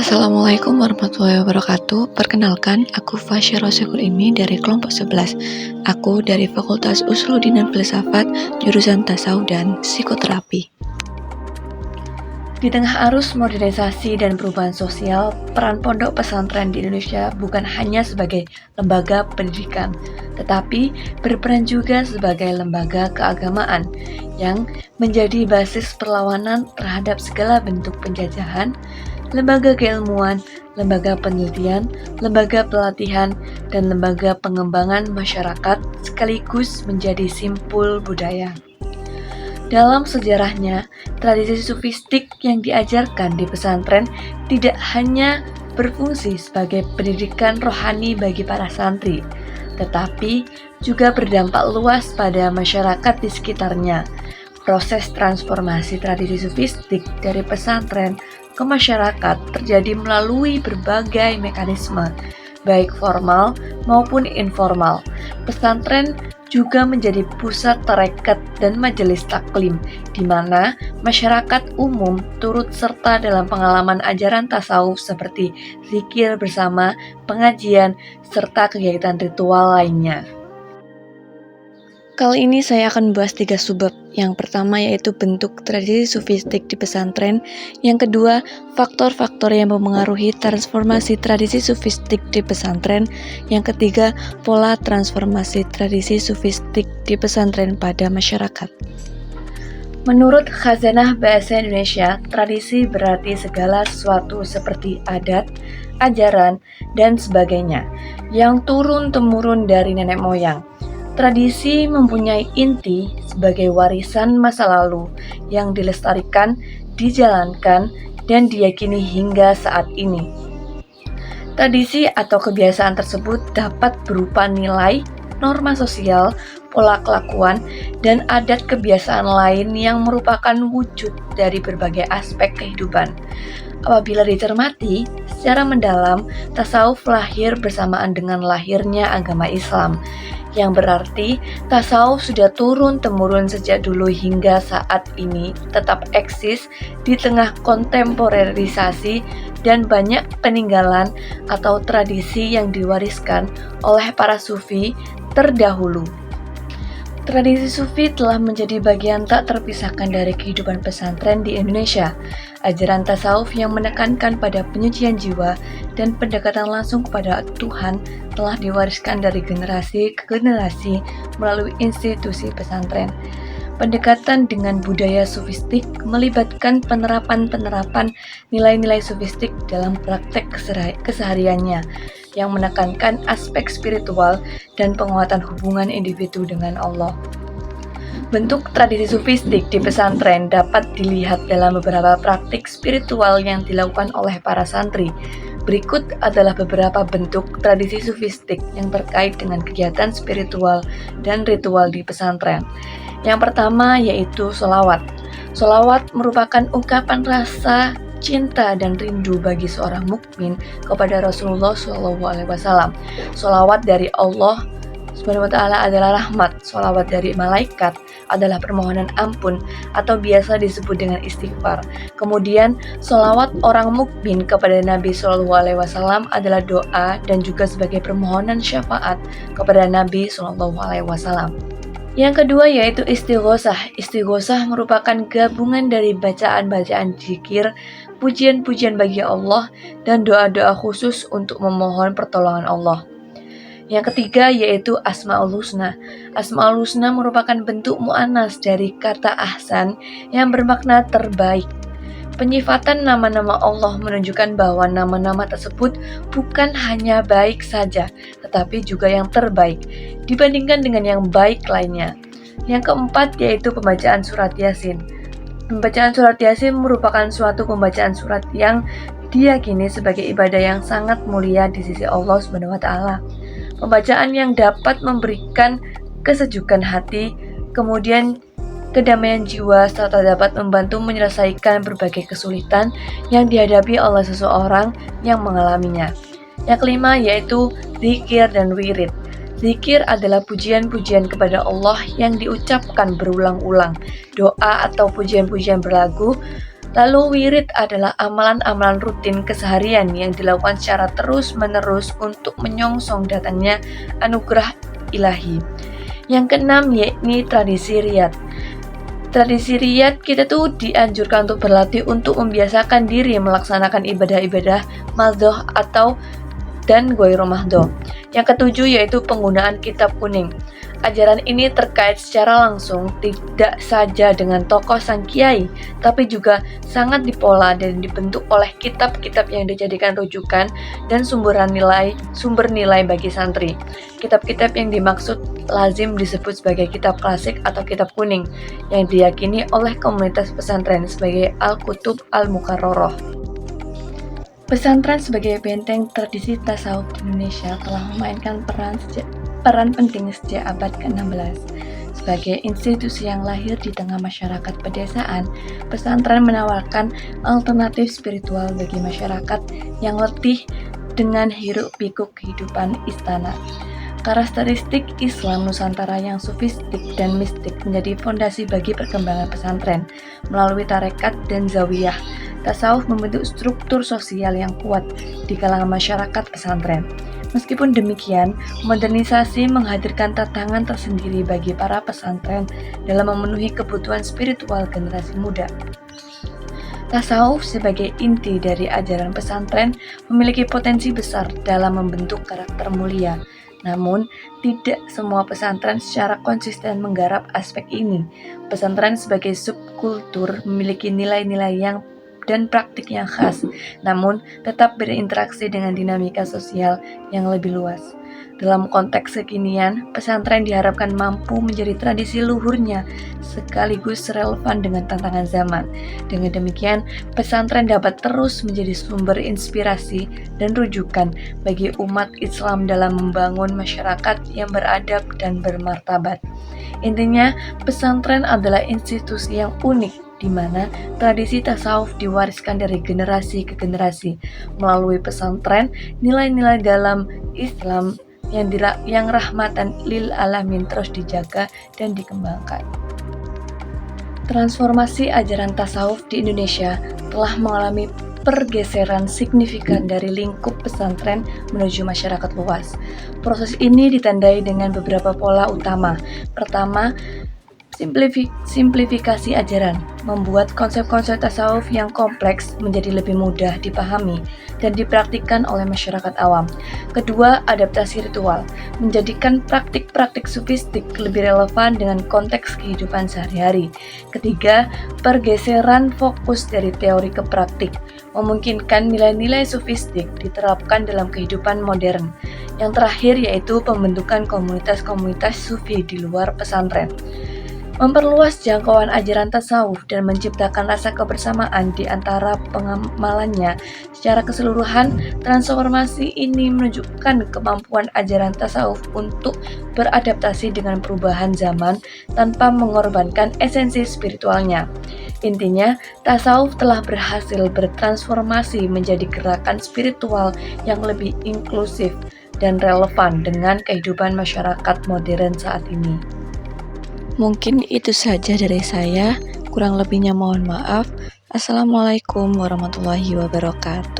Assalamualaikum warahmatullahi wabarakatuh. Perkenalkan, aku Fasya Rosikul Imi dari kelompok 11. Aku dari Fakultas Usuluddin dan Filsafat, jurusan Tasawuf dan Psikoterapi. Di tengah arus modernisasi dan perubahan sosial, peran pondok pesantren di Indonesia bukan hanya sebagai lembaga pendidikan, tetapi berperan juga sebagai lembaga keagamaan yang menjadi basis perlawanan terhadap segala bentuk penjajahan, lembaga keilmuan, lembaga penelitian, lembaga pelatihan, dan lembaga pengembangan masyarakat sekaligus menjadi simpul budaya. Dalam sejarahnya, tradisi sufistik yang diajarkan di pesantren tidak hanya berfungsi sebagai pendidikan rohani bagi para santri, tetapi juga berdampak luas pada masyarakat di sekitarnya. Proses transformasi tradisi sufistik dari pesantren ke masyarakat terjadi melalui berbagai mekanisme, baik formal maupun informal. Pesantren juga menjadi pusat tarekat dan majelis taklim, di mana masyarakat umum turut serta dalam pengalaman ajaran tasawuf seperti zikir bersama, pengajian, serta kegiatan ritual lainnya. Kali ini saya akan membahas 3 subbab. Yang pertama yaitu bentuk tradisi sufistik di pesantren. Yang kedua, faktor-faktor yang memengaruhi transformasi tradisi sufistik di pesantren. Yang ketiga, pola transformasi tradisi sufistik di pesantren pada masyarakat. Menurut Khazanah Bahasa Indonesia, tradisi berarti segala sesuatu seperti adat, ajaran, dan sebagainya yang turun-temurun dari nenek moyang. Tradisi mempunyai inti sebagai warisan masa lalu yang dilestarikan, dijalankan, dan diyakini hingga saat ini. Tradisi atau kebiasaan tersebut dapat berupa nilai, norma sosial, pola kelakuan, dan adat kebiasaan lain yang merupakan wujud dari berbagai aspek kehidupan. Apabila dicermati secara mendalam, tasawuf lahir bersamaan dengan lahirnya agama Islam, yang berarti tasawuf sudah turun-temurun sejak dulu hingga saat ini tetap eksis di tengah kontemporerisasi dan banyak peninggalan atau tradisi yang diwariskan oleh para sufi terdahulu. Tradisi sufi telah menjadi bagian tak terpisahkan dari kehidupan pesantren di Indonesia. Ajaran tasawuf yang menekankan pada penyucian jiwa dan pendekatan langsung kepada Tuhan telah diwariskan dari generasi ke generasi melalui institusi pesantren. Pendekatan dengan budaya sufistik melibatkan penerapan nilai-nilai sufistik dalam praktek kesehariannya yang menekankan aspek spiritual dan penguatan hubungan individu dengan Allah. Bentuk tradisi sufistik di pesantren dapat dilihat dalam beberapa praktik spiritual yang dilakukan oleh para santri. Berikut adalah beberapa bentuk tradisi sufistik yang terkait dengan kegiatan spiritual dan ritual di pesantren. Yang pertama yaitu sholawat. Sholawat merupakan ungkapan rasa cinta dan rindu bagi seorang mukmin kepada Rasulullah SAW. Sholawat dari Allah SWT adalah rahmat, sholawat dari malaikat adalah permohonan ampun atau biasa disebut dengan istighfar. Kemudian sholawat orang mukmin kepada Nabi SAW adalah doa dan juga sebagai permohonan syafaat kepada Nabi SAW. Yang kedua yaitu istighosah. Istighosah merupakan gabungan dari bacaan-bacaan zikir, pujian-pujian bagi Allah, dan doa-doa khusus untuk memohon pertolongan Allah. Yang ketiga yaitu Asma'ul Husna. Asma'ul Husna merupakan bentuk mu'annas dari kata ahsan yang bermakna terbaik. Penyifatan nama-nama Allah menunjukkan bahwa nama-nama tersebut bukan hanya baik saja, tetapi juga yang terbaik dibandingkan dengan yang baik lainnya. Yang keempat yaitu pembacaan surat Yasin. Pembacaan surat Yasin merupakan suatu pembacaan surat yang diyakini sebagai ibadah yang sangat mulia di sisi Allah SWT. Pembacaan yang dapat memberikan kesejukan hati, kemudian kedamaian jiwa, serta dapat membantu menyelesaikan berbagai kesulitan yang dihadapi oleh seseorang yang mengalaminya. Yang kelima yaitu zikir dan wirid. Zikir adalah pujian-pujian kepada Allah yang diucapkan berulang-ulang. Doa atau pujian-pujian berlagu Lalu wirid adalah amalan-amalan rutin keseharian yang dilakukan secara terus-menerus untuk menyongsong datangnya anugerah ilahi. Yang keenam yakni tradisi riyad. Tradisi riyad kita tuh dianjurkan untuk berlatih untuk membiasakan diri melaksanakan ibadah-ibadah madhoh atau dan ghairu mahdoh. Yang ketujuh yaitu penggunaan kitab kuning. Ajaran ini terkait secara langsung tidak saja dengan tokoh sang kiai, tapi juga sangat dipola dan dibentuk oleh kitab-kitab yang dijadikan rujukan dan sumber nilai bagi santri. Kitab-kitab yang dimaksud lazim disebut sebagai kitab klasik atau kitab kuning, yang diyakini oleh komunitas pesantren sebagai Al-Kutub Al-Mukarrarah. Pesantren sebagai benteng tradisi tasawuf di Indonesia telah memainkan peran penting sejak abad ke-16. Sebagai institusi yang lahir di tengah masyarakat pedesaan, pesantren menawarkan alternatif spiritual bagi masyarakat yang letih dengan hiruk-pikuk kehidupan istana. Karakteristik Islam Nusantara yang sufistik dan mistik menjadi fondasi bagi perkembangan pesantren melalui tarekat dan zawiyah. Tasawuf membentuk struktur sosial yang kuat di kalangan masyarakat pesantren. Meskipun demikian, modernisasi menghadirkan tantangan tersendiri bagi para pesantren dalam memenuhi kebutuhan spiritual generasi muda. Tasawuf sebagai inti dari ajaran pesantren memiliki potensi besar dalam membentuk karakter mulia. Namun, tidak semua pesantren secara konsisten menggarap aspek ini. Pesantren sebagai subkultur memiliki nilai-nilai dan praktik yang khas, namun tetap berinteraksi dengan dinamika sosial yang lebih luas. Dalam konteks kekinian, pesantren diharapkan mampu menjadi tradisi luhurnya sekaligus relevan dengan tantangan zaman. Dengan demikian, pesantren dapat terus menjadi sumber inspirasi dan rujukan bagi umat Islam dalam membangun masyarakat yang beradab dan bermartabat. Intinya, pesantren adalah institusi yang unik di mana tradisi tasawuf diwariskan dari generasi ke generasi. Melalui pesantren, nilai-nilai dalam Islam yang rahmatan lil alamin terus dijaga dan dikembangkan. Transformasi ajaran tasawuf di Indonesia telah mengalami pergeseran signifikan dari lingkup pesantren menuju masyarakat luas. Proses ini ditandai dengan beberapa pola utama. Pertama, simplifikasi ajaran, membuat konsep-konsep tasawuf yang kompleks menjadi lebih mudah dipahami dan dipraktikkan oleh masyarakat awam. Kedua, adaptasi ritual, menjadikan praktik-praktik sufistik lebih relevan dengan konteks kehidupan sehari-hari. Ketiga, pergeseran fokus dari teori ke praktik, memungkinkan nilai-nilai sufistik diterapkan dalam kehidupan modern. Yang terakhir yaitu pembentukan komunitas-komunitas sufi di luar pesantren. Memperluas jangkauan ajaran tasawuf dan menciptakan rasa kebersamaan di antara pengamalannya. Secara keseluruhan, transformasi ini menunjukkan kemampuan ajaran tasawuf untuk beradaptasi dengan perubahan zaman tanpa mengorbankan esensi spiritualnya. Intinya, tasawuf telah berhasil bertransformasi menjadi gerakan spiritual yang lebih inklusif dan relevan dengan kehidupan masyarakat modern saat ini. Mungkin itu saja dari saya, kurang lebihnya mohon maaf. Assalamualaikum warahmatullahi wabarakatuh.